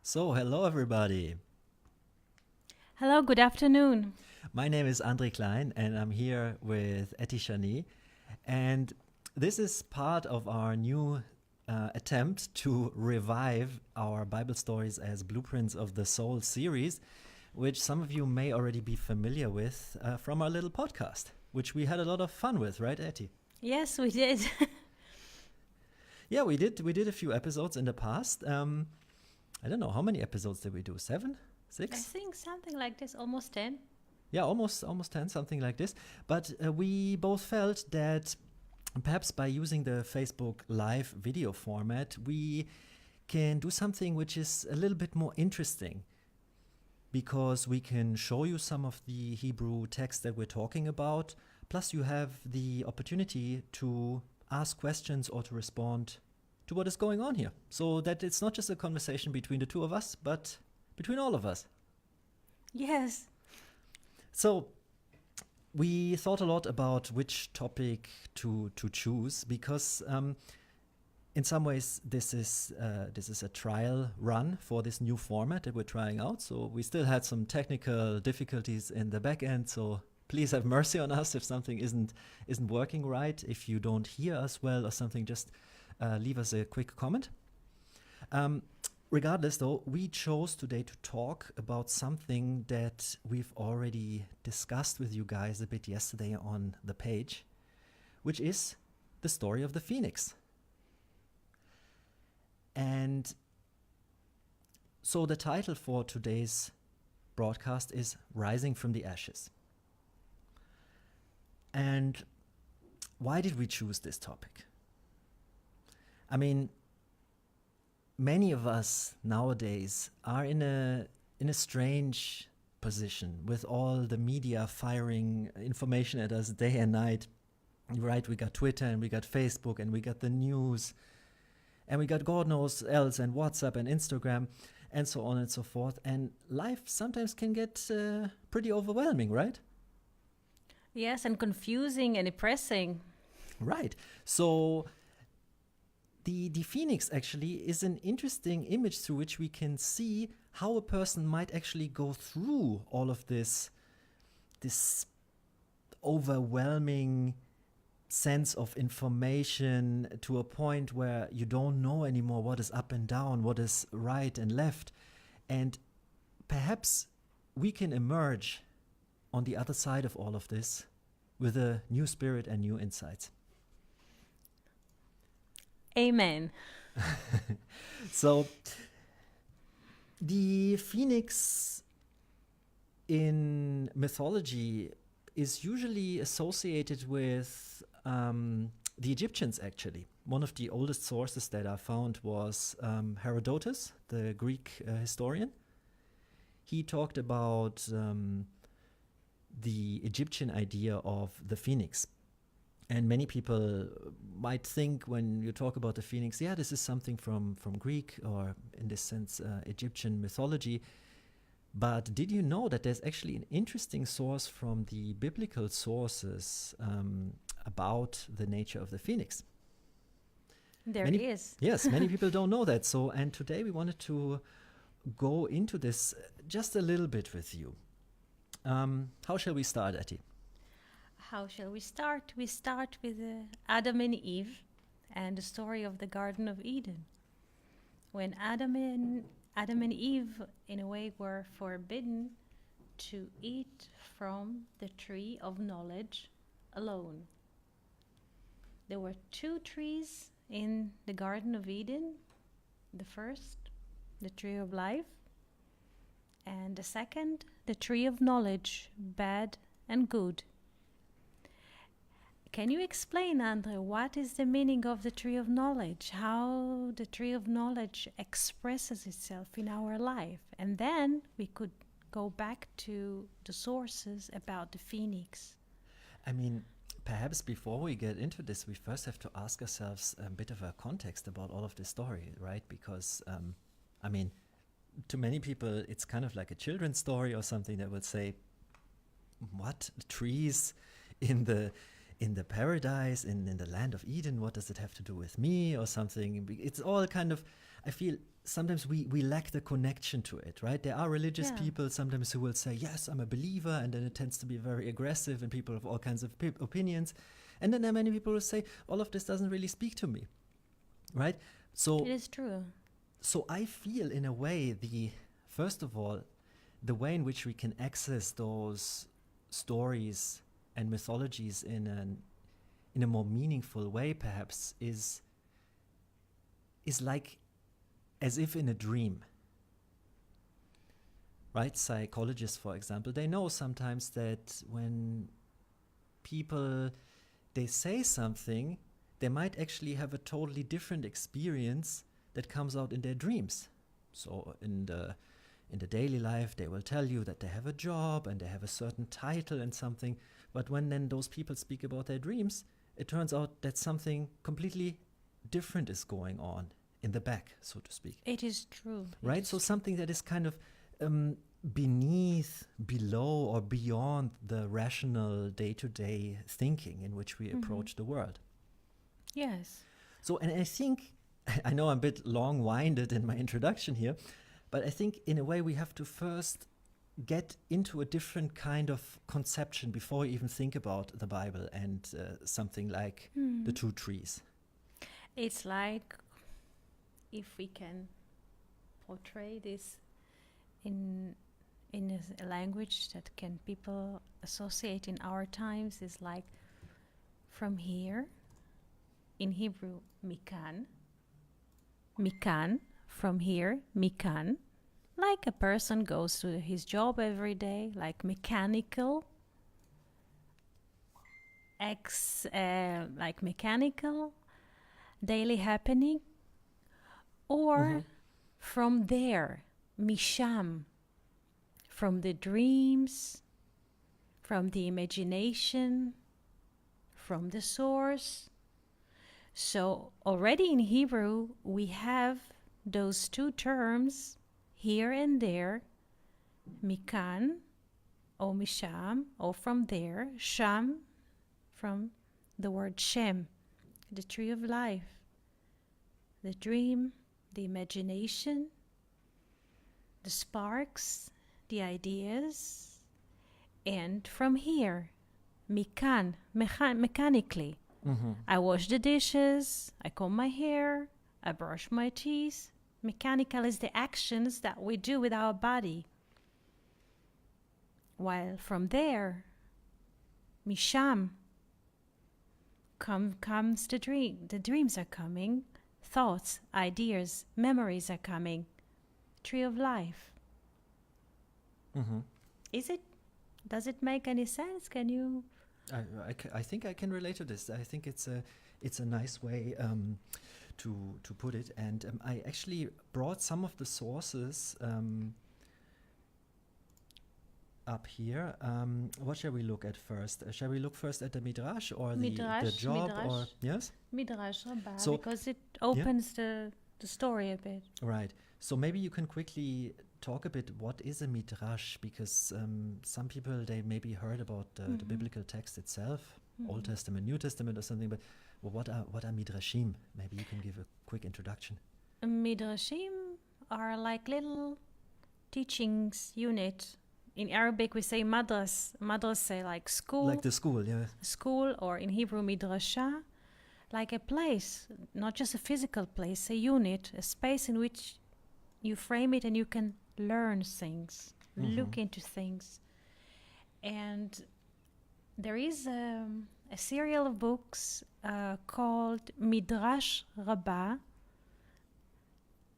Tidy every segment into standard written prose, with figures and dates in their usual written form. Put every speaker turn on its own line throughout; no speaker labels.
So, hello everybody.
Hello, good afternoon.
My name is Andre Klein and I'm here with Eti Shani. And this is part of our new attempt to revive our Bible stories as blueprints of the soul series, which some of you may already be familiar with from our little podcast, which we had a lot of fun with, right, Eti?
Yes, we did.
Yeah, we did. We did a few episodes in the past. I don't know, how many episodes did we do? 7?
I
6?
think something like this, almost 10.
Yeah, almost 10, something like this. But we both felt that perhaps by using the Facebook Live video format, we can do something which is a little bit more interesting, because we can show you some of the Hebrew text that we're talking about, plus you have the opportunity to ask questions or to respond to what is going on here, so that it's not just a conversation between the two of us, but between all of us.
Yes.
So we thought a lot about which topic to choose, because in some ways this is a trial run for this new format that we're trying out. So we still had some technical difficulties in the back end. So please have mercy on us if something isn't working right. If you don't hear us well or something, just leave us a quick comment. Regardless, though, we chose today to talk about something that we've already discussed with you guys a bit yesterday on the page, which is the story of the phoenix. And so the title for today's broadcast is Rising from the Ashes. And why did we choose this topic? I mean, many of us nowadays are in a strange position with all the media firing information at us day and night. Right, we got Twitter and we got Facebook and we got the news and we got God knows else and WhatsApp and Instagram and so on and so forth. And life sometimes can get pretty overwhelming, right?
Yes, and confusing and depressing.
Right. So the phoenix actually is an interesting image through which we can see how a person might actually go through all of this overwhelming sense of information to a point where you don't know anymore what is up and down, what is right and left. And perhaps we can emerge on the other side of all of this with a new spirit and new insights.
Amen.
So the phoenix in mythology is usually associated with the Egyptians, actually. One of the oldest sources that I found was Herodotus, the Greek historian. He talked about the Egyptian idea of the phoenix. And many people might think when you talk about the phoenix, yeah, this is something from Greek or, in this sense, Egyptian mythology. But did you know that there's actually an interesting source from the biblical sources about the nature of the phoenix?
There is.
Yes, many people don't know that. So, and today we wanted to go into this just a little bit with you. How shall we start, Eti?
How shall we start? We start with Adam and Eve and the story of the Garden of Eden. When Adam and Eve, in a way, were forbidden to eat from the tree of knowledge alone. There were 2 trees in the Garden of Eden. The first, the tree of life, and the second, the tree of knowledge, bad and good. Can you explain, Andre, what is the meaning of the tree of knowledge? How the tree of knowledge expresses itself in our life? And then we could go back to the sources about the phoenix.
I mean, perhaps before we get into this, we first have to ask ourselves a bit of a context about all of this story, right? Because, I mean, to many people, it's kind of like a children's story or something that would say, what? Trees in the in the paradise, in the land of Eden, what does it have to do with me or something? It's all kind of, I feel sometimes we lack the connection to it, right? There are religious people sometimes who will say, yes, I'm a believer, and then it tends to be very aggressive and people have all kinds of opinions. And then there are many people who say, all of this doesn't really speak to me, right? So
It is true.
So I feel in a way first of all, the way in which we can access those stories and mythologies in a more meaningful way perhaps is like as if in a dream. Right? Psychologists, for example, they know sometimes that when people, they say something, they might actually have a totally different experience that comes out in their dreams. So in the daily life, they will tell you that they have a job and they have a certain title and something, but when then those people speak about their dreams, it turns out that something completely different is going on in the back, so to speak.
It is true.
Right? So something that is kind of below or beyond the rational day-to-day thinking in which we approach the world.
Yes.
So, and I think, I know I'm a bit long-winded in my introduction here, but I think in a way we have to first get into a different kind of conception before we even think about the Bible and something like the two trees.
It's like, if we can portray this in a language that can people associate in our times, is like from here, in Hebrew, mikan, from here, mikan, like a person goes to his job every day, like mechanical, like mechanical, daily happening, or from there, misham, from the dreams, from the imagination, from the source. So already in Hebrew, we have those two terms, here and there, mikan, or misham, or from there, sham, from the word shem, the tree of life, the dream, the imagination, the sparks, the ideas, and from here, mikan, mechanically. I wash the dishes, I comb my hair, I brush my teeth. Mechanical is the actions that we do with our body. While from there, misham, comes the dream. The dreams are coming, thoughts, ideas, memories are coming. Tree of life. Does it make any sense? Can you?
I think I can relate to this. I think it's a nice way to put it. And I actually brought some of the sources up here. What shall we look at first? Shall we look first at the Midrash or the job?
Midrash.
Or yes?
Midrash Rabbah,
So,
because it opens the story a bit.
Right. So maybe you can quickly talk a bit, what is a Midrash? Because some people, they maybe heard about the biblical text itself, Old Testament, New Testament or something, but what are Midrashim? Maybe you can give a quick introduction.
Midrashim are like little teachings unit. In Arabic we say madras. Madras say like school.
Like the school, yeah.
School, or in Hebrew midrasha, like a place, not just a physical place, a unit, a space in which you frame it and you can learn things, look into things. And there is a serial of books called Midrash Rabbah,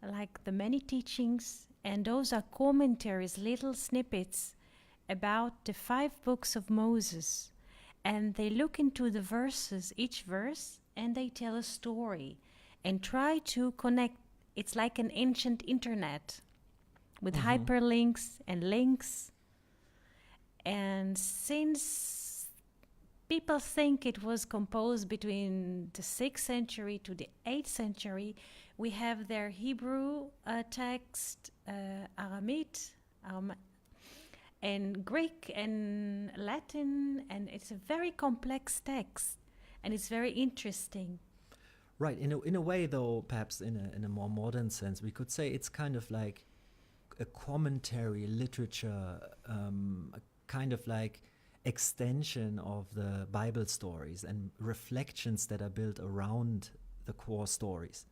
like the many teachings, and those are commentaries, little snippets about the 5 books of Moses. And they look into the verses, each verse, and they tell a story and try to connect. It's like an ancient internet with hyperlinks and links. And since people think it was composed between the 6th century to the 8th century, we have their Hebrew text, Aramaic, and Greek and Latin, and it's a very complex text, and it's very interesting.
Right. In a way, though, perhaps in a more modern sense, we could say it's kind of like a commentary literature, a kind of like extension of the Bible stories and reflections that are built around the core stories.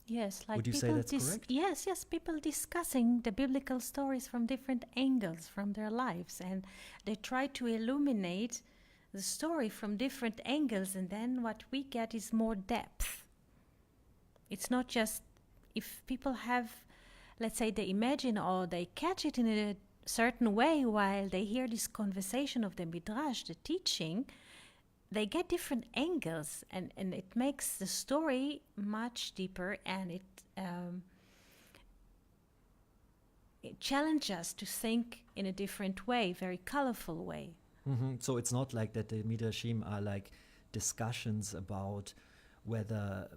Yes, like
Would you say
people
that's correct?
yes, people discussing the biblical stories from different angles from their lives, and they try to illuminate the story from different angles, and then what we get is more depth. It's not just if people have, let's say, they imagine or they catch it in a certain way while they hear this conversation of the Midrash, the teaching, they get different angles, and it makes the story much deeper, and it challenges us to think in a different way, very colorful way.
So it's not like that the Midrashim are like discussions about whether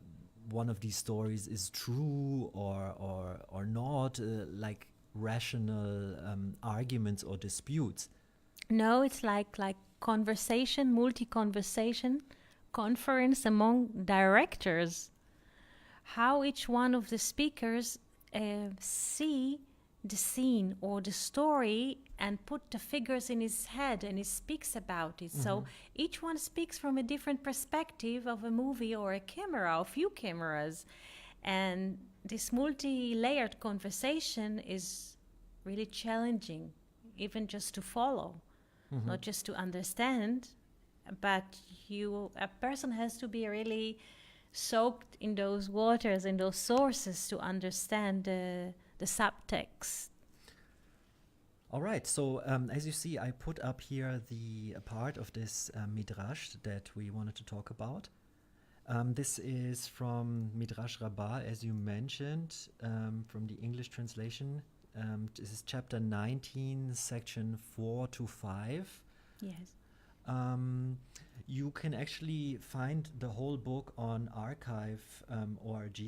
one of these stories is true or not, like rational arguments or disputes.
No, it's like conversation, multi-conversation, conference among directors. How each one of the speakers see the scene or the story and put the figures in his head, and he speaks about it. So each one speaks from a different perspective of a movie or a camera or few cameras. And this multi-layered conversation is really challenging, even just to follow. Not just to understand, but a person has to be really soaked in those waters and those sources to understand the subtext.
All right, so as you see, I put up here the part of this Midrash that we wanted to talk about. This is from Midrash Rabbah, as you mentioned, from the English translation. This is chapter 19, section 4 to 5.
Yes.
You can actually find the whole book on archive.org.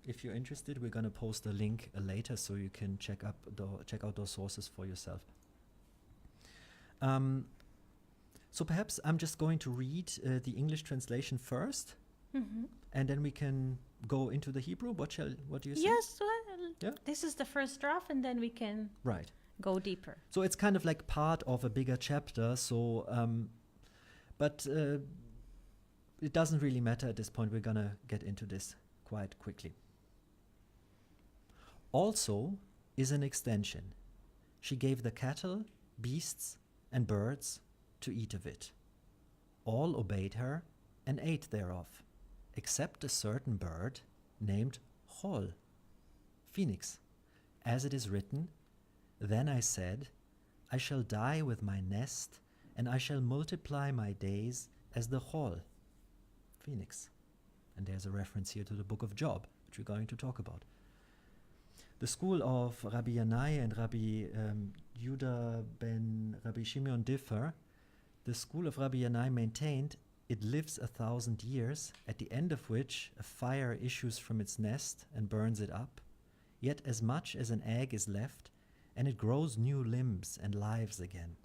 If you're interested, we're going to post a link later so you can check out those sources for yourself. So perhaps I'm just going to read the English translation first, and then we can go into the Hebrew. What do you say?
Yes, well,
Yeah?
this is the first draft, and then we can
Right.
go deeper.
So it's kind of like part of a bigger chapter. So, but it doesn't really matter at this point. We're going to get into this quite quickly. Also is an extension. She gave the cattle, beasts, and birds to eat of it. All obeyed her and ate thereof, except a certain bird named Chol, Phoenix, as it is written, Then I said, I shall die with my nest, and I shall multiply my days as the Chol, Phoenix. And there's a reference here to the book of Job, which we're going to talk about. The school of Rabbi Yanai and Rabbi Judah ben Rabbi Shimon differ. The school of Rabbi Yanai maintained it lives 1,000 years, at the end of which a fire issues from its nest and burns it up. Yet as much as an egg is left, and it grows new limbs and lives again.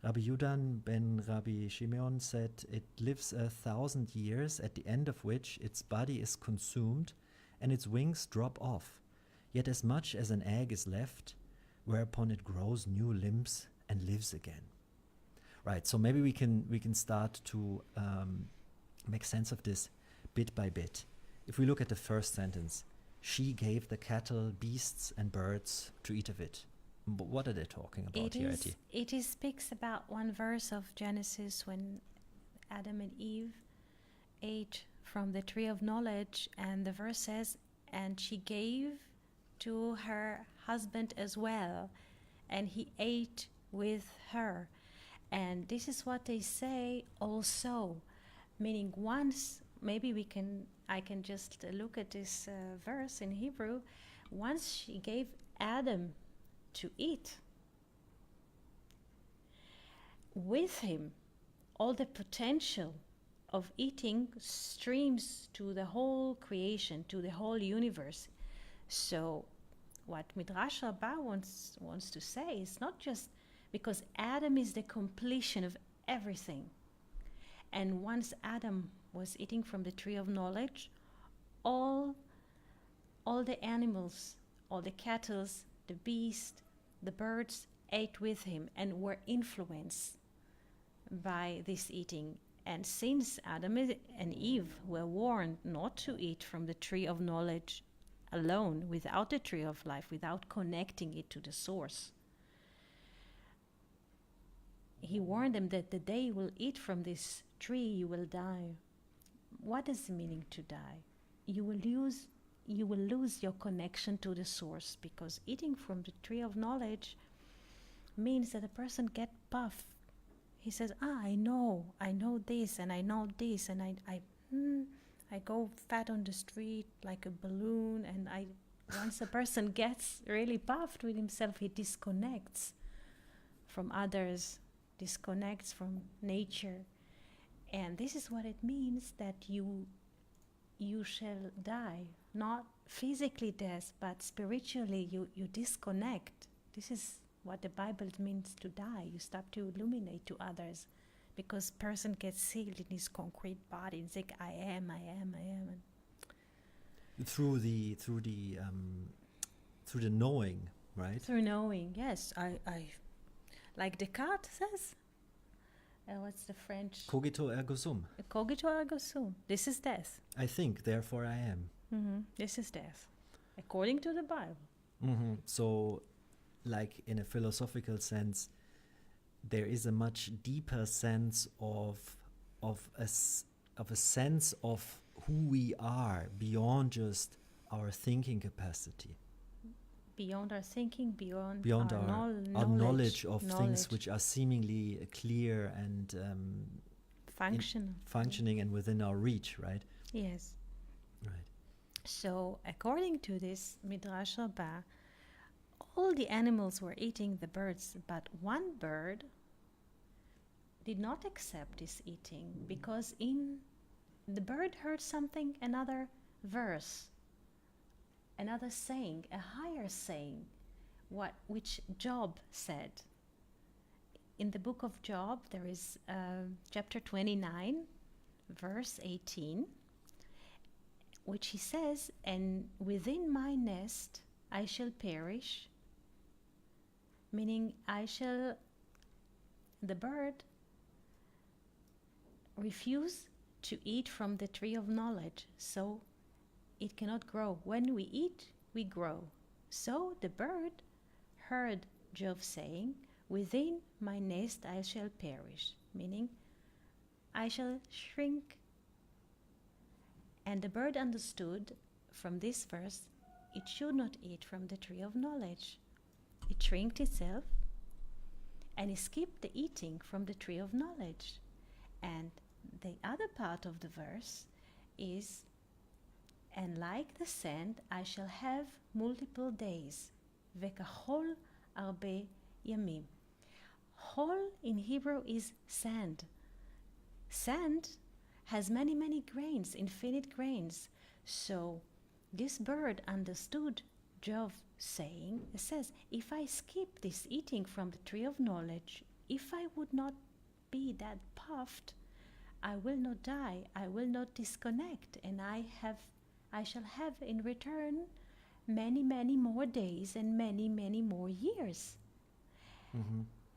Rabbi Yudan ben Rabbi Shimon said it lives 1,000 years, at the end of which its body is consumed and its wings drop off. Yet as much as an egg is left, whereupon it grows new limbs and lives again. Right, so maybe we can start to make sense of this bit by bit. If we look at the first sentence, she gave the cattle, beasts, and birds to eat of it. What are they talking about here, Eti?
It speaks about one verse of Genesis when Adam and Eve ate from the tree of knowledge, and the verse says, and she gave to her husband as well, and he ate with her. And this is what they say also, meaning once, maybe I can just look at this verse in Hebrew. Once she gave Adam to eat, with him, all the potential of eating streams to the whole creation, to the whole universe. So what Midrash Rabbah wants to say is not just because Adam is the completion of everything. And once Adam was eating from the tree of knowledge, all the animals, all the cattle, the beasts, the birds ate with him and were influenced by this eating. And since Adam and Eve were warned not to eat from the tree of knowledge alone, without the tree of life, without connecting it to the source, he warned them that the day you will eat from this tree, you will die. What is the meaning to die? You will lose your connection to the source, because eating from the tree of knowledge means that a person gets puffed. He says, I know this, and I know this, and I go fat on the street like a balloon, and once a person gets really puffed with himself, he disconnects from others, disconnects from nature. And this is what it means that you shall die. Not physically death, but spiritually you disconnect. This is what the Bible means to die. You stop to illuminate to others, because person gets sealed in his concrete body and think, I am.
Through the knowing, right?
Through knowing, yes. I like Descartes says. What's the French?
Cogito ergo sum.
Cogito ergo sum. This is death.
I think, therefore I am.
This is death, according to the Bible.
So, like in a philosophical sense, there is a much deeper sense of a sense of who we are beyond just our thinking capacity.
Beyond our thinking, beyond
our knowledge of things which are seemingly clear and functioning and within our reach, right?
Yes.
Right.
So, according to this Midrash Rabbah, all the animals were eating the birds, but one bird did not accept this eating, because the bird heard something, another verse, another saying, a higher saying, which Job said. In the book of Job, there is chapter 29, verse 18, which he says, and within my nest I shall perish, meaning the bird refuse to eat from the tree of knowledge, so it cannot grow. When we eat, we grow. So the bird heard Job saying, within my nest I shall perish, meaning I shall shrink. And the bird understood from this verse it should not eat from the tree of knowledge. It shrinked itself and it skipped the eating from the tree of knowledge. And the other part of the verse is, and like the sand I shall have multiple days. וכחול הרבה ימים. Hol in Hebrew is sand. Sand has many, many grains, infinite grains. So this bird understood Job saying, it says, if I skip this eating from the tree of knowledge, if I would not be that puffed, I will not die, I will not disconnect, and I shall have in return many, many more days and many, many more years.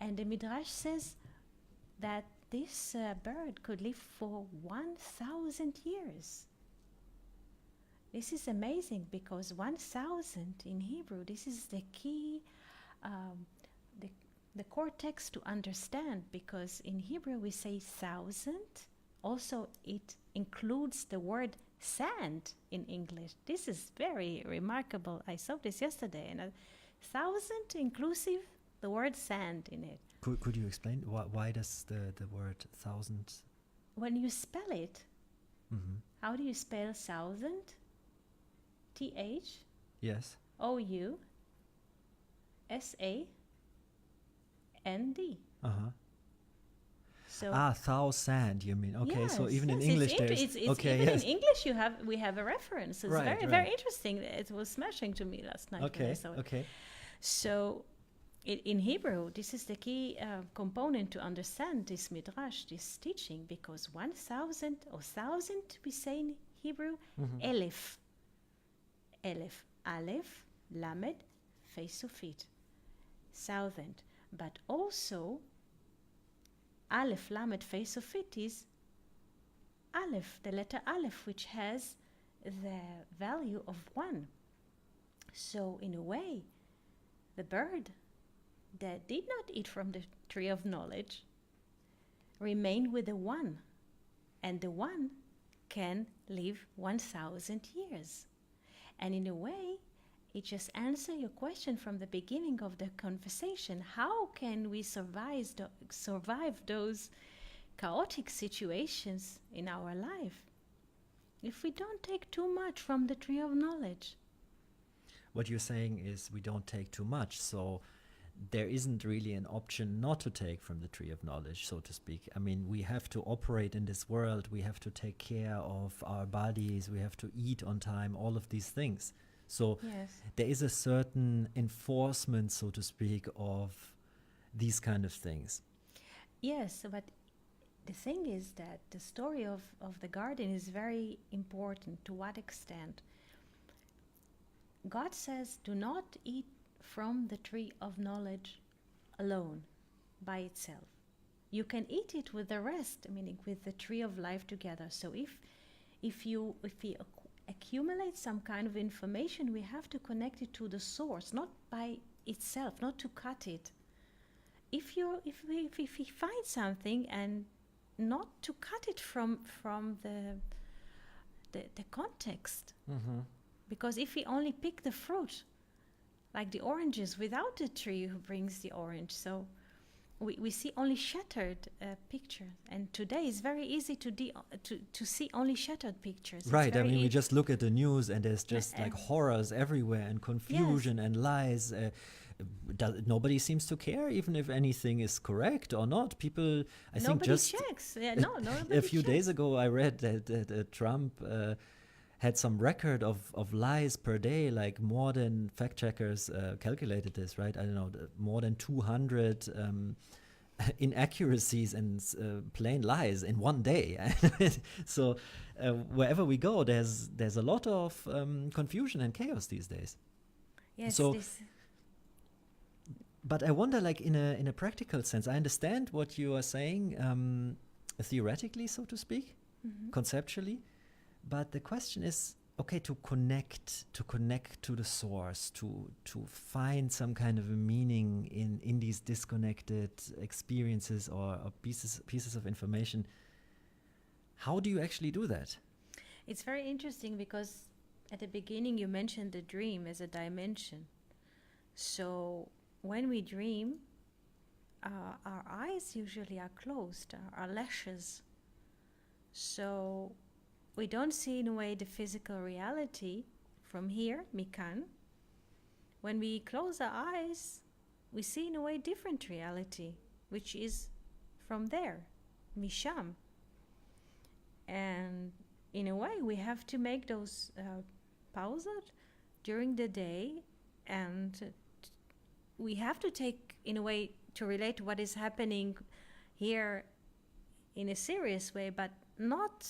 And the Midrash says that this bird could live for 1,000 years. This is amazing, because 1,000 in Hebrew, this is the key, the core text to understand, because in Hebrew we say 1,000. Also, it includes the word sand in English. This is very remarkable. I saw this yesterday, and 1,000 inclusive the word sand in it.
Could you explain why does the word 1,000?
When you spell it, how do you spell 1,000? TH?
Yes.
OU SAND. So
thousand, you mean? Okay, so
yes,
even in
yes,
English
it's,
there's...
it's
okay,
even
yes.
in English we have a reference. It's
Right,
very
right.
very interesting. It was smashing to me last night when I
Okay,
saw it.
okay.
So in Hebrew, this is the key component to understand this Midrash, this teaching, because 1,000 or 1,000, we say in Hebrew, Elef. Elef. Aleph, Lamed, face of it. 1,000. But also, Aleph, Lamed, face of it is Aleph, the letter Aleph, which has the value of 1. So, in a way, the bird that did not eat from the tree of knowledge remained with the 1. And the 1 can live 1,000 years. And in a way, it just answers your question from the beginning of the conversation. How can we survive those chaotic situations in our life if we don't take too much from the tree of knowledge?
What you're saying is we don't take too much, so there isn't really an option not to take from the tree of knowledge, so to speak. I mean, we have to operate in this world, we have to take care of our bodies, we have to eat on time, all of these things. So
Yes.
there is a certain enforcement, so to speak, of these kind of things.
Yes, but the thing is that the story of the garden is very important. To what extent? God says, do not eat from the tree of knowledge alone, by itself. You can eat it with the rest, meaning with the tree of life together. So if you accumulate some kind of information, we have to connect it to the source, not by itself, not to cut it. If we find something, and not to cut it from the context, because if we only pick the fruit, like the oranges, without the tree who brings the orange, so we see only shattered pictures. And today it's very easy to see only shattered pictures.
Right, I mean, we just look at the news and there's just like horrors everywhere and confusion and lies. Nobody seems to care, even if anything is correct or not. People, I think, just
checks. Yeah, nobody
a few days ago I read that Trump had some record of lies per day, like more than fact checkers calculated this, right? I don't know, more than 200 inaccuracies and plain lies in one day. So wherever we go, there's a lot of confusion and chaos these days.
Yes.
So, but I wonder, like in a practical sense, I understand what you are saying theoretically, so to speak, conceptually. But the question is, okay, to connect to the source, to find some kind of a meaning in these disconnected experiences or pieces of information. How do you actually do that?
It's very interesting because at the beginning you mentioned the dream as a dimension. So when we dream, our eyes usually are closed, our lashes. So we don't see in a way the physical reality from here, mikan. When we close our eyes, we see in a way different reality, which is from there, misham. And in a way, we have to make those pauses during the day, and we have to take, in a way, to relate to what is happening here in a serious way, but not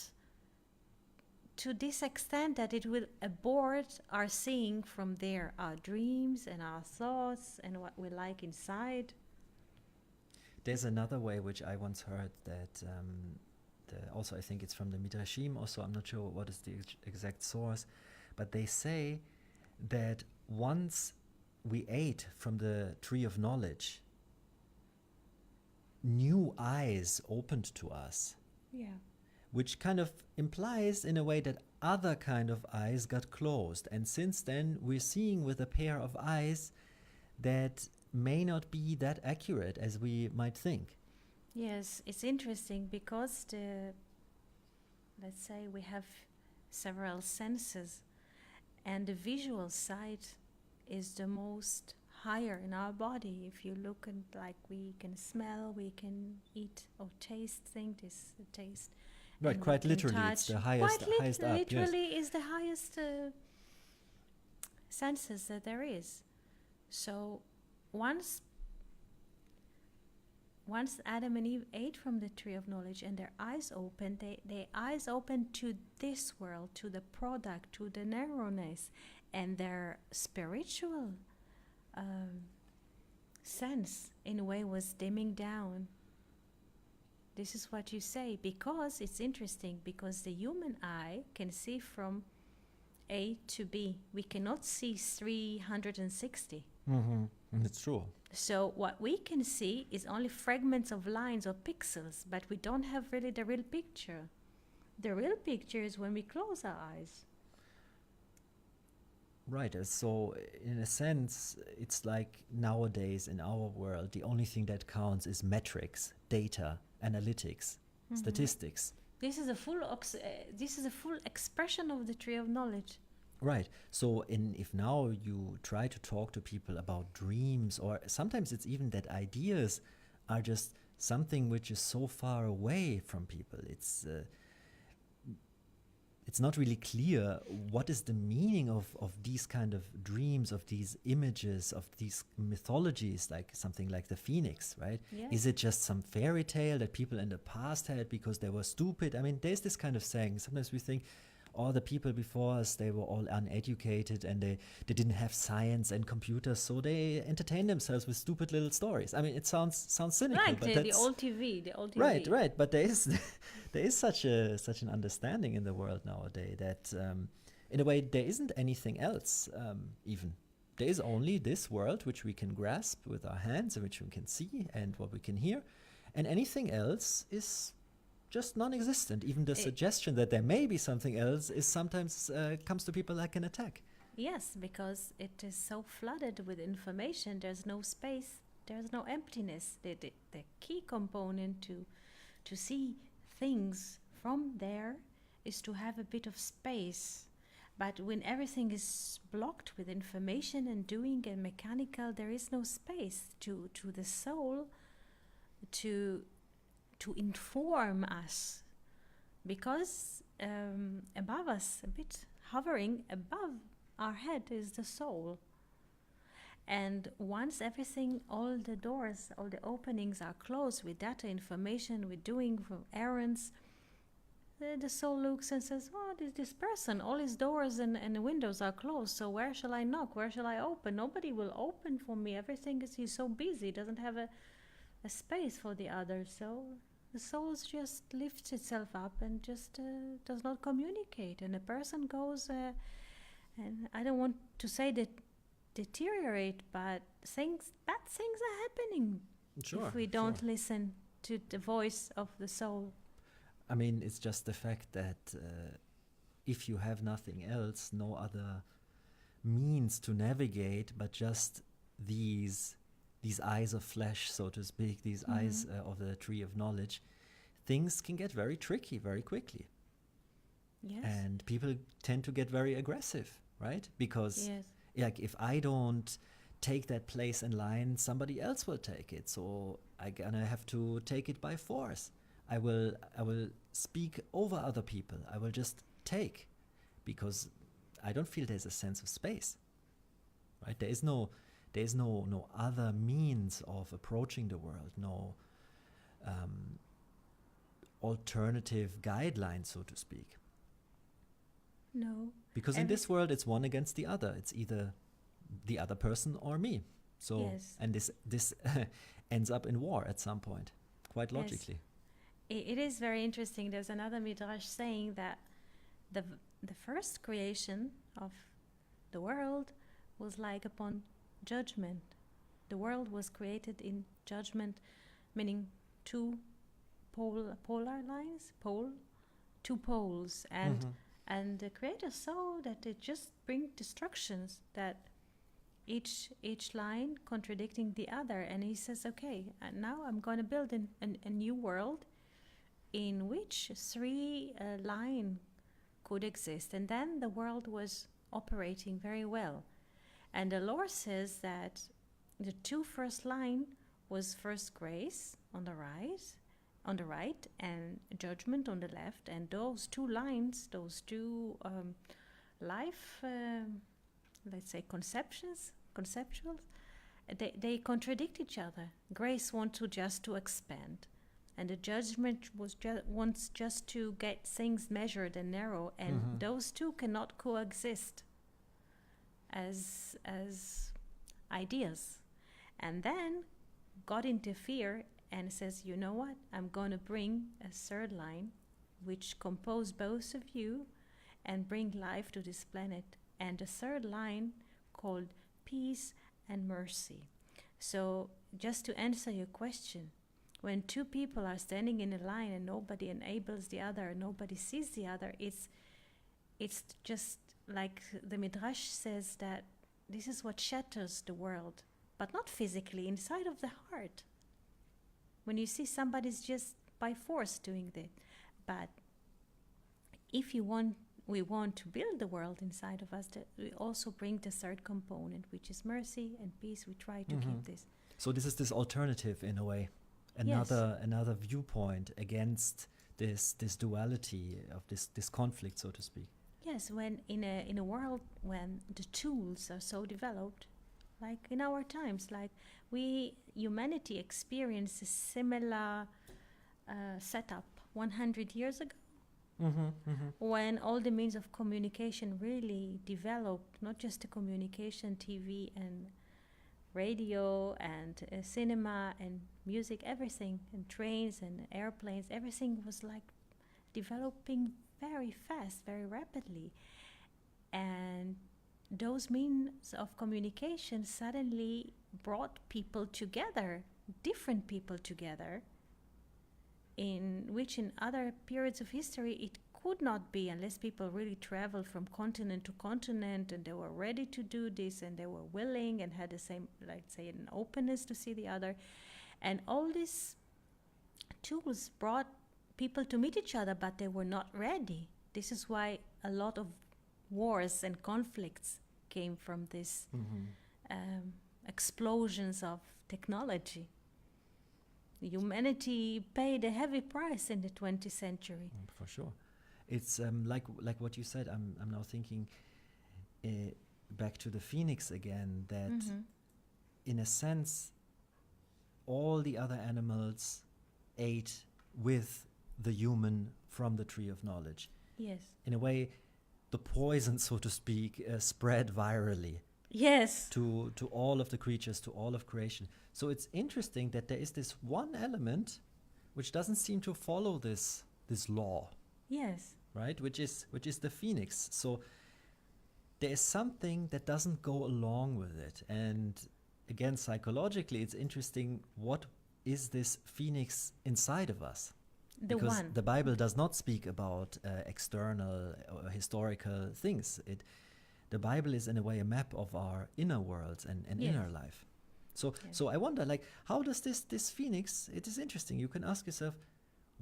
to this extent that it will abort our seeing from there, our dreams and our thoughts and what we like inside.
There's another way which I once heard that also I think it's from the Midrashim, also I'm not sure what is the exact source, but they say that once we ate from the tree of knowledge, new eyes opened to us.
Yeah.
Which kind of implies in a way that other kind of eyes got closed. And since then, we're seeing with a pair of eyes that may not be that accurate as we might think.
Yes, it's interesting because let's say we have several senses, and the visual side is the most higher in our body. If you look and like we can smell, we can eat or taste things, this taste.
Right,
and we
quite
can
literally, it's
touch.
the highest,
Quite
highest up. Yes.
literally is the highest senses that there is. So once Adam and Eve ate from the tree of knowledge and their eyes opened, their eyes opened to this world, to the product, to the narrowness, and their spiritual sense in a way was dimming down. This is what you say, because it's interesting, because the human eye can see from A to B. We cannot see 360.
And it's true.
So what we can see is only fragments of lines or pixels, but we don't have really the real picture. The real picture is when we close our eyes.
Right. So in a sense, it's like nowadays in our world, the only thing that counts is metrics, data, analytics, statistics.
This is a full expression of the tree of knowledge.
Right. So if now you try to talk to people about dreams, or sometimes it's even that ideas are just something which is so far away from people. It's not really clear what is the meaning of these kind of dreams, of these images, of these mythologies, like something like the phoenix, right?
Yes.
Is it just some fairy tale that people in the past had because they were stupid? I mean, there's this kind of saying. Sometimes we think, all the people before us, they were all uneducated and they didn't have science and computers, so they entertained themselves with stupid little stories. I mean, it sounds cynical,
Right,
but
the old TV.
Right. But there is such an understanding in the world nowadays that, in a way, there isn't anything else. Even there is only this world which we can grasp with our hands and which we can see and what we can hear, and anything else is just non-existent. Even the suggestion that there may be something else is sometimes comes to people like an attack.
Yes, because it is so flooded with information. There's no space. There's no emptiness. The key component to see things from there is to have a bit of space. But when everything is blocked with information and doing and mechanical, there is no space to the soul to inform us, because above us, a bit hovering above our head, is the soul. And once everything, all the doors, all the openings are closed with data, information, with doing from errands, the soul looks and says, what is this person? All his doors and the windows are closed, so where shall I knock? Where shall I open? Nobody will open for me. Everything is, he's so busy, doesn't have a space for the others. So the soul just lifts itself up and just does not communicate. And a person goes, and I don't want to say that deteriorate, but bad things are happening if we don't listen to the voice of the soul.
I mean, it's just the fact that if you have nothing else, no other means to navigate but just these eyes of flesh, so to speak, these eyes of the tree of knowledge, things can get very tricky very quickly.
Yes.
And people tend to get very aggressive, right? Because like if I don't take that place in line, somebody else will take it. So I'm gonna have to take it by force. I will speak over other people. I will just take, because I don't feel there's a sense of space, right? There is no other means of approaching the world, no alternative guidelines, so to speak.
No.
Because in this world, it's one against the other. It's either the other person or me. So, and this ends up in war at some point, quite logically.
It is very interesting. There's another Midrash saying that the first creation of the world was like upon judgment. The world was created in judgment, meaning two polar lines, two poles, and the Creator saw that it just brings destructions, that each line contradicting the other, and He says, okay, and now I'm going to build a new world in which three line could exist, and then the world was operating very well. And the Lord says that the two first line was first grace on the right, and judgment on the left, and those two lines, those two life, let's say conceptual, they contradict each other. Grace wants just to expand, and the judgment wants just to get things measured and narrow, and those two cannot coexist as ideas. And then God interferes and says, you know what, I'm going to bring a third line which compose both of you and bring life to this planet. And the third line called peace and mercy. So just to answer your question, when two people are standing in a line and nobody enables the other, nobody sees the other, it's just like the Midrash says that this is what shatters the world, but not physically, inside of the heart. When you see somebody's just by force doing that. But if we want to build the world inside of us, that we also bring the third component, which is mercy and peace. We try to keep this.
So this is this alternative in a way, another viewpoint against this duality of this conflict, so to speak.
Yes, when in a world when the tools are so developed, like in our times, like humanity experienced a similar setup 100 years ago, when all the means of communication really developed, not just the communication, TV and radio and cinema and music, everything, and trains and airplanes, everything was like developing very fast, very rapidly. And those means of communication suddenly brought people together, different people together, in which in other periods of history it could not be, unless people really traveled from continent to continent and they were ready to do this and they were willing and had the same, like say, an openness to see the other. And all these tools brought people to meet each other, but they were not ready. This is why a lot of wars and conflicts came from this explosions of technology. Humanity paid a heavy price in the 20th century.
For sure. It's like what you said. I'm now thinking back to the phoenix again, that in a sense all the other animals ate with the human from the tree of knowledge.
Yes.
In a way, the poison, so to speak, spread virally.
Yes.
To all of the creatures, to all of creation. So it's interesting that there is this one element which doesn't seem to follow this law.
Yes.
Right? Which is the phoenix. So there is something that doesn't go along with it. And again, psychologically, it's interesting, what is this phoenix inside of us? Because the Bible does not speak about external or historical things. The Bible is in a way a map of our inner worlds and inner life. So I wonder, like, how does this phoenix? It is interesting. You can ask yourself,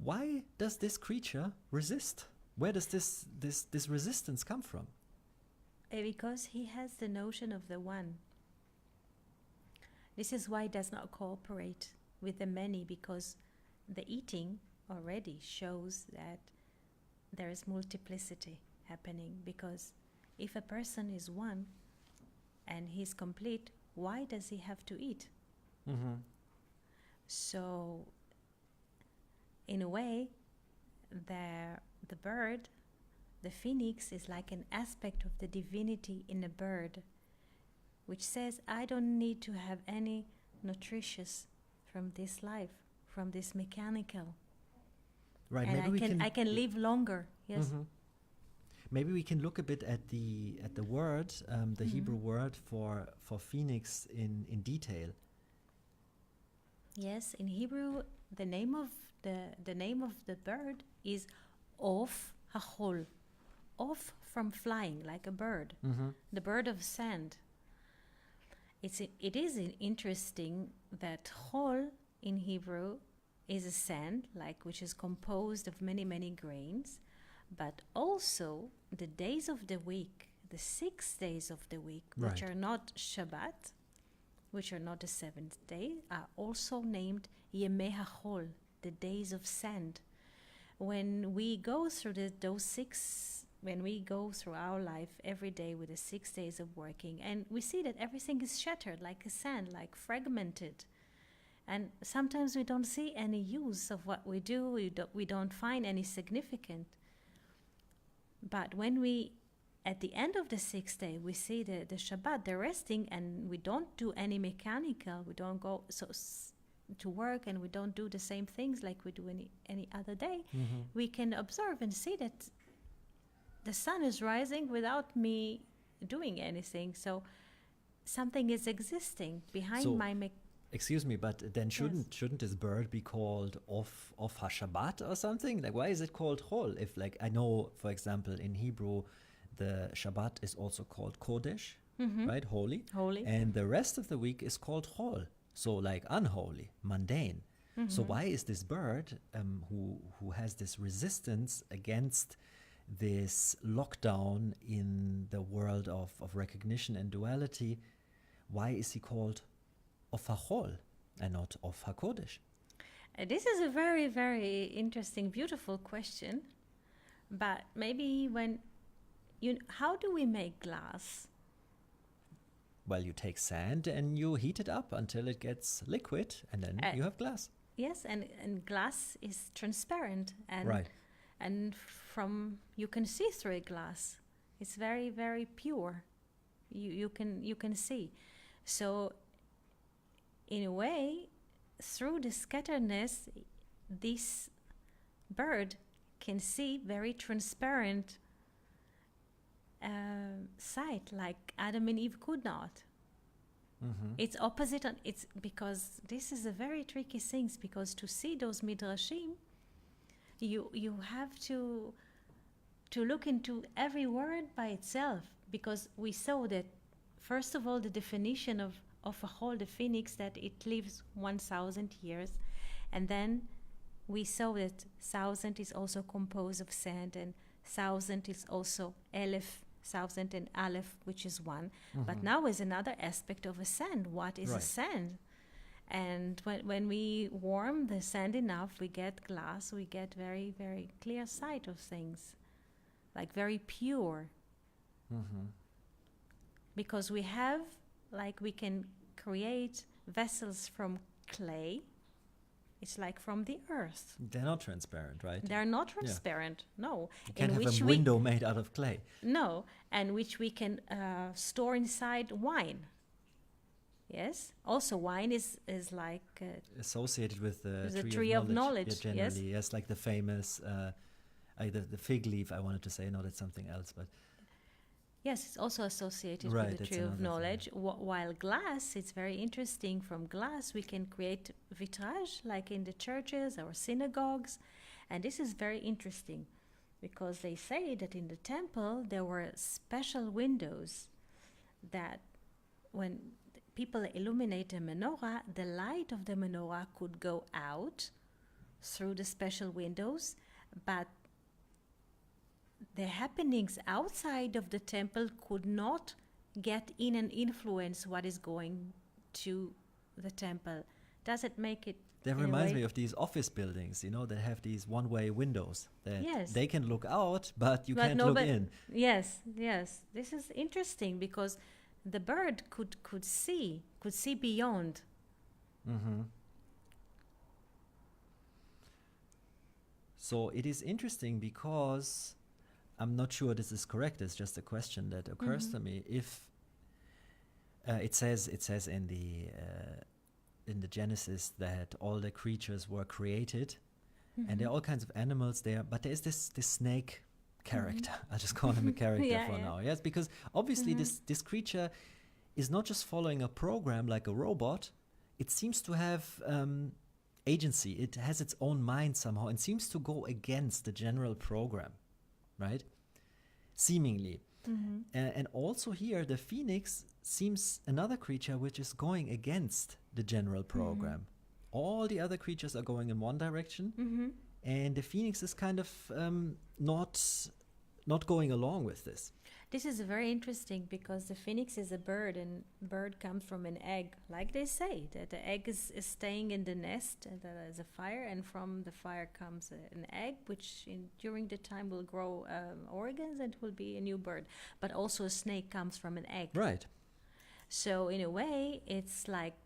why does this creature resist? Where does this resistance come from?
Because he has the notion of the one. This is why he does not cooperate with the many, because the eating already shows that there is multiplicity happening. Because if a person is one and he's complete, why does he have to eat? So in a way, the bird, the phoenix, is like an aspect of the divinity in a bird, which says, I don't need to have any nutritious from this life, from this mechanical.
Right.
And
maybe
I can live longer. Yes.
Maybe we can look a bit at the word, the Hebrew word for phoenix in detail.
Yes, in Hebrew, the name of the bird is Of Hachol, off from flying like a bird, the bird of sand. It is interesting that Chol in Hebrew is a sand, which is composed of many, many grains, but also the days of the week, the 6 days of the week, which are not Shabbat, which are not the seventh day, are also named Yemei HaChol, the days of sand. When we go through when we go through our life every day with the 6 days of working, and we see that everything is shattered like a sand, like fragmented. And sometimes we don't see any use of what we do, we don't find any significance. But when we, at the end of the 6th day, we see the Shabbat, the resting, and we don't do any mechanical, we don't go to work, and we don't do the same things like we do any other day, we can observe and see that the sun is rising without me doing anything. So something is existing behind my
Excuse me, but then shouldn't this bird be called of HaShabbat or something? Like, why is it called Chol? If, like, I know, for example, in Hebrew, the Shabbat is also called Kodesh, right? Holy. And the rest of the week is called Chol. So, like, unholy, mundane. So why is this bird who has this resistance against this lockdown in the world of recognition and duality, why is he called of HaChol and not of HaKodesh?
This is a very, very interesting, beautiful question. But maybe how do we make glass?
Well, you take sand and you heat it up until it gets liquid, and then you have glass.
Yes, and glass is transparent, and
right.
And you can see through a glass. It's very, very pure. You can see. So in a way, through the scatteredness, this bird can see very transparent sight, like Adam and Eve could not. It's opposite. It's because this is a very tricky thing, because to see those midrashim, you have to look into every word by itself, because we saw that, first of all, the definition of a whole, the phoenix, that it lives 1,000 years, and then we saw that 1,000 is also composed of sand, and 1,000 is also Aleph, 1,000 and Aleph, which is one. But now is another aspect of a sand. What is a sand? And when we warm the sand enough, we get glass, we get very, very clear sight of things, like very pure. Because we have, like, we can create vessels from clay. It's like from the earth.
They're not transparent, right?
They're not transparent, no.
You can't have a window made out of clay.
No, and which we can store inside wine. Yes. Also, wine is like
associated with the
tree of knowledge.
Yeah, generally, yes, like the famous the fig leaf. I wanted to say, no, that's something else, but
yes, it's also associated with the tree of knowledge. While glass, it's very interesting. From glass, we can create vitrage, like in the churches or synagogues, and this is very interesting because they say that in the temple there were special windows that when people illuminate the menorah, the light of the menorah could go out through the special windows, but the happenings outside of the temple could not get in and influence what is going to the temple. Does it make it?
That reminds me of these office buildings, that have these one-way windows that they can look out, but you can't look in.
Yes. This is interesting because the bird could see beyond.
So it is interesting because I'm not sure this is correct. It's just a question that occurs to me. If it says in the Genesis that all the creatures were created, and there are all kinds of animals there, but there is this snake character. I'll just call him a character for now. Yes, because obviously this creature is not just following a program like a robot. It seems to have agency. It has its own mind somehow and seems to go against the general program, right? Seemingly. And also here, the phoenix seems another creature which is going against the general program. All the other creatures are going in one direction, and the phoenix is kind of not going along with this.
This is very interesting because the phoenix is a bird, and bird comes from an egg. Like they say, that the egg is staying in the nest, and there is a fire, and from the fire comes an egg, which during the time will grow organs and will be a new bird. But also a snake comes from an egg.
Right.
So in a way, it's like,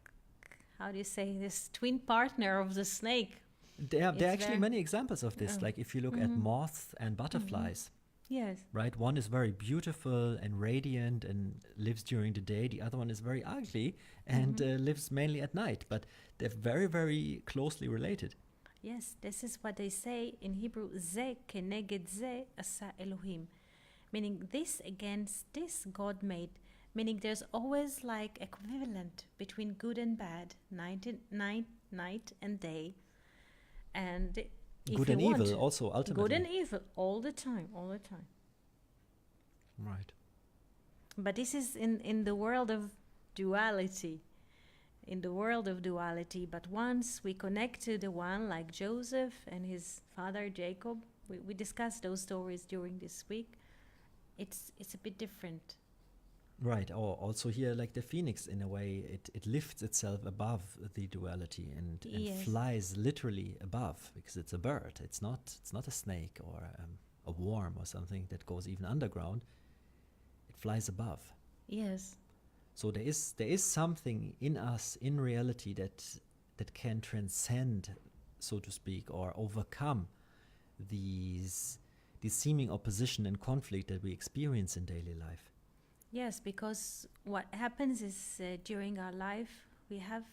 how do you say, this twin partner of the snake.
There are actually many examples of this. Like if you look at
Mhm.
moths and butterflies,
Yes.
right? One is very beautiful and radiant and lives during the day. The other one is very ugly and lives mainly at night. But they're very, very closely related.
Yes, this is what they say in Hebrew, ze keneged ze asa Elohim, meaning this against this God made, meaning there's always like equivalent between good and bad, night and day, and if
Good
you
and
want,
evil also, ultimately.
good and evil all the time.
Right.
But this is in the world of duality. In the world of duality, but once we connect to the one, like Joseph and his father Jacob, we discussed those stories during this week. It's a bit different.
Right. Or also here, like the phoenix, in a way, it lifts itself above the duality and
Yes.
flies literally above, because it's a bird. It's not a snake or a worm or something that goes even underground. It flies above.
Yes.
So there is something in us, in reality, that can transcend, so to speak, or overcome these seeming opposition and conflict that we experience in daily life.
Yes, because what happens is during our life we have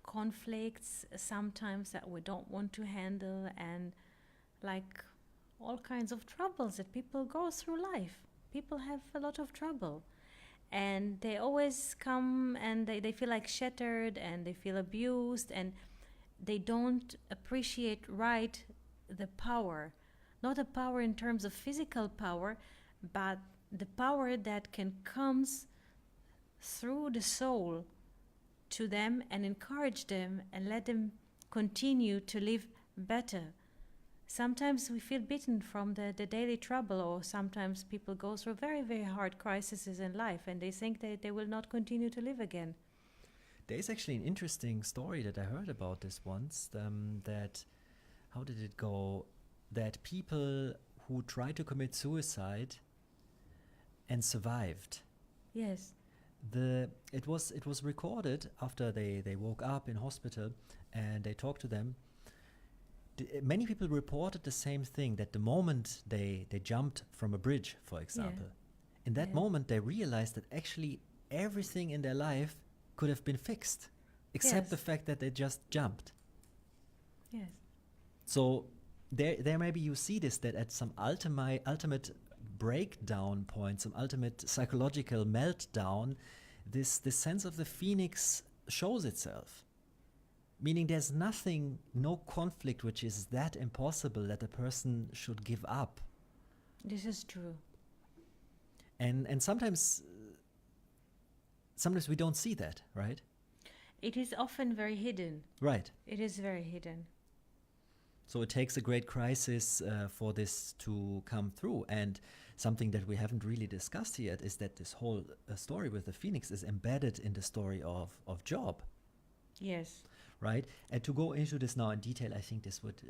conflicts sometimes that we don't want to handle, and like all kinds of troubles that people go through life. People have a lot of trouble. And they always come and they feel like shattered and they feel abused, and they don't appreciate right the power. Not the power in terms of physical power, but the power that can comes through the soul to them and encourage them and let them continue to live better. Sometimes we feel beaten from the daily trouble, or sometimes people go through very, very hard crises in life and they think that they will not continue to live again.
There is actually an interesting story that I heard about this once, that, how did it go, that people who tried to commit suicide and survived,
Yes.
it was recorded after they woke up in hospital and they talked to them. Many people reported the same thing, that the moment they jumped from a bridge, for example, in that moment they realized that actually everything in their life could have been fixed, except the fact that they just jumped.
Yes.
So there maybe you see this, that at some ultimate breakdown point, some ultimate psychological meltdown, this sense of the phoenix shows itself. Meaning there's nothing, no conflict which is that impossible that a person should give up.
This is true.
And sometimes we don't see that, right?
It is often very hidden.
Right.
It is very hidden.
So it takes a great crisis for this to come through. And something that we haven't really discussed yet is that this whole story with the phoenix is embedded in the story of Job.
Yes.
Right? And to go into this now in detail, I think this would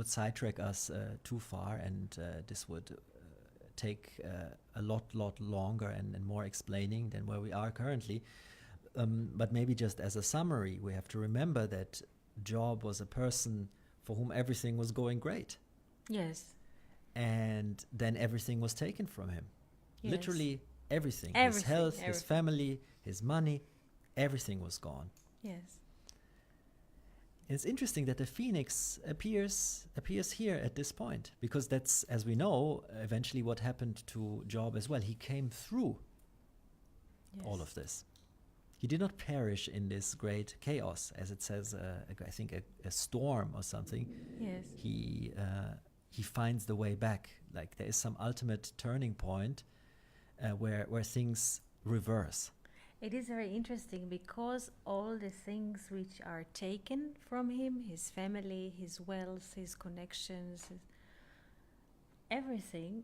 sidetrack us too far, and this would take a lot longer and more explaining than where we are currently. But maybe just as a summary, we have to remember that Job was a person for whom everything was going great.
Yes.
And then everything was taken from him.
Yes.
Literally everything. His
Everything,
health,
everything.
his family, his money, everything was gone.
Yes.
It's interesting that the phoenix appears here at this point, because that's, as we know, eventually what happened to Job as well. He came through all of this. He did not perish in this great chaos, as it says, I think a storm or something.
Yes.
He finds the way back. Like there is some ultimate turning point where things reverse.
It is very interesting because all the things which are taken from him, his family, his wealth, his connections, everything,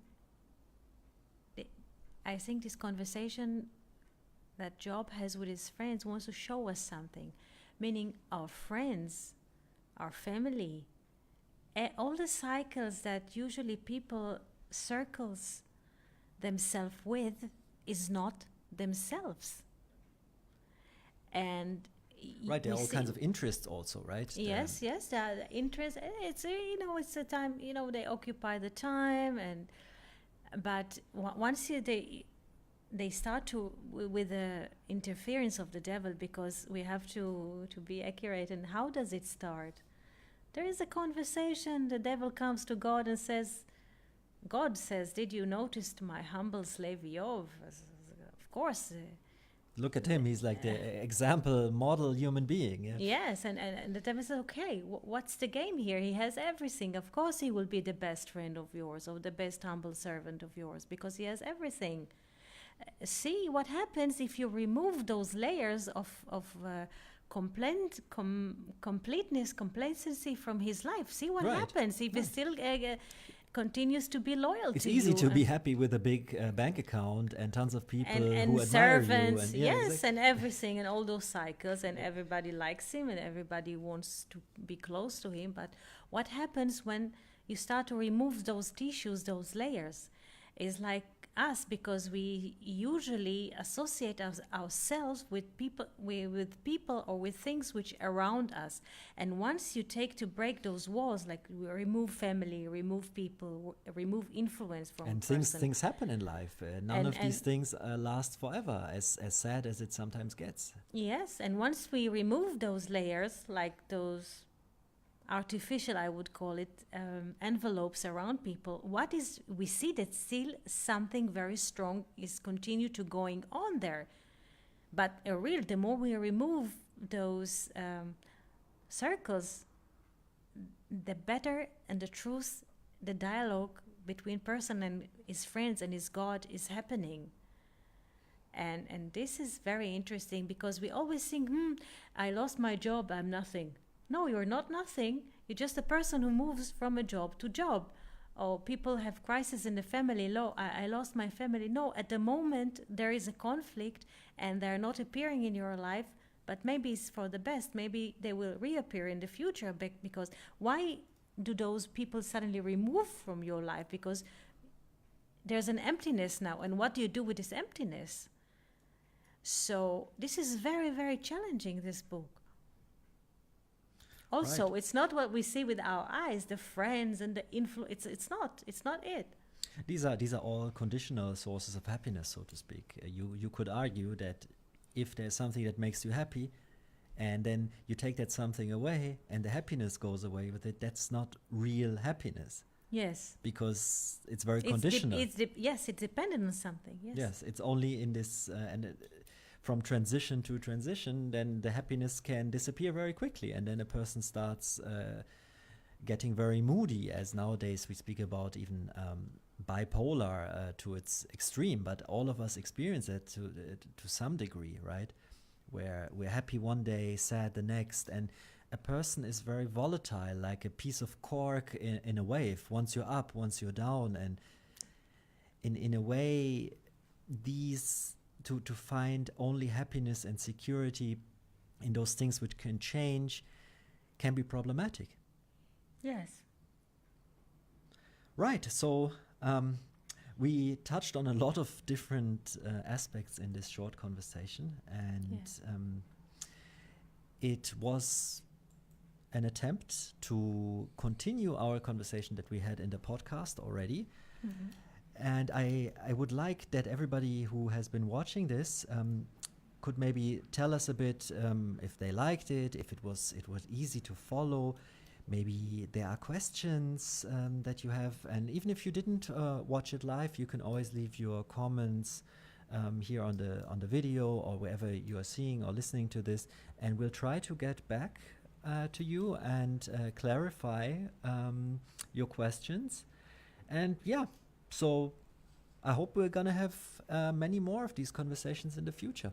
I think this conversation that Job has with his friends wants to show us something, meaning our friends, our family, all the cycles that usually people circles themselves with is not themselves. And
right, there are all kinds of interests also, right?
Yes, the interest. It's it's a time. They occupy the time, but once they start to with the interference of the devil, because we have to be accurate. And how does it start? There is a conversation. The devil comes to God and says, God says, "Did you notice my humble slave Job?" Of course.
Look at him. He's like the example, model human being. Yeah?
Yes, and the devil says, okay, what's the game here? He has everything. Of course he will be the best friend of yours, or the best humble servant of yours, because he has everything. See what happens if you remove those layers of completeness, complacency from his life. See what happens if he still continues to be loyal to you.
It's easy to be happy with a big bank account and tons of people
and
who admire
servants,
you. And,
and everything, and all those cycles, and everybody likes him, and everybody wants to be close to him. But what happens when you start to remove those tissues, those layers? Is like us, because we usually associate ourselves with people, or with things which around us. And once you take to break those walls, like remove family, remove people, remove influence from
and things happen in life. None of these things last forever, as sad as it sometimes gets.
Yes, and once we remove those layers, like those artificial, I would call it, envelopes around people, we see that still something very strong is continue to going on there. But the more we remove those circles, the better, and the truth, the dialogue between person and his friends and his God is happening. And this is very interesting, because we always think, I lost my job, I'm nothing. No, you're not nothing. You're just a person who moves from a job to job. Or people have crisis in the family. I lost my family. No, at the moment there is a conflict and they're not appearing in your life, but maybe it's for the best. Maybe they will reappear in the future, because why do those people suddenly remove from your life? Because there's an emptiness now, and what do you do with this emptiness? So this is very, very challenging, this book. Also, It's not what we see with our eyes, the friends and the influence. It's not it.
These are all conditional sources of happiness, so to speak. You could argue that if there's something that makes you happy, and then you take that something away, and the happiness goes away with it, that's not real happiness.
Yes.
Because it's very conditional.
It's dependent on something. Yes.
Yes, it's only in this from transition to transition, then the happiness can disappear very quickly, and then a person starts getting very moody, as nowadays we speak about even bipolar to its extreme, but all of us experience it to some degree, right? Where we're happy one day, sad the next, and a person is very volatile, like a piece of cork in a wave. Once you're up, once you're down, and in a way, these to find only happiness and security in those things which can change can be problematic.
Yes.
Right. So we touched on a lot of different aspects in this short conversation, and it was an attempt to continue our conversation that we had in the podcast already. Mm-hmm. And I would like that everybody who has been watching this could maybe tell us a bit if they liked it, if it was easy to follow. Maybe there are questions that you have, and even if you didn't watch it live, you can always leave your comments here on the video or wherever you are seeing or listening to this, and we'll try to get back to you and clarify your questions. And so I hope we're gonna have many more of these conversations in the future.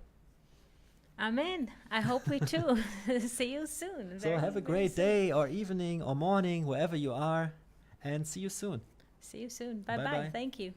Amen. I hope we too. See you soon.
So have a great day or evening or morning, wherever you are, and see you soon.
See you soon. Bye-bye. Thank you.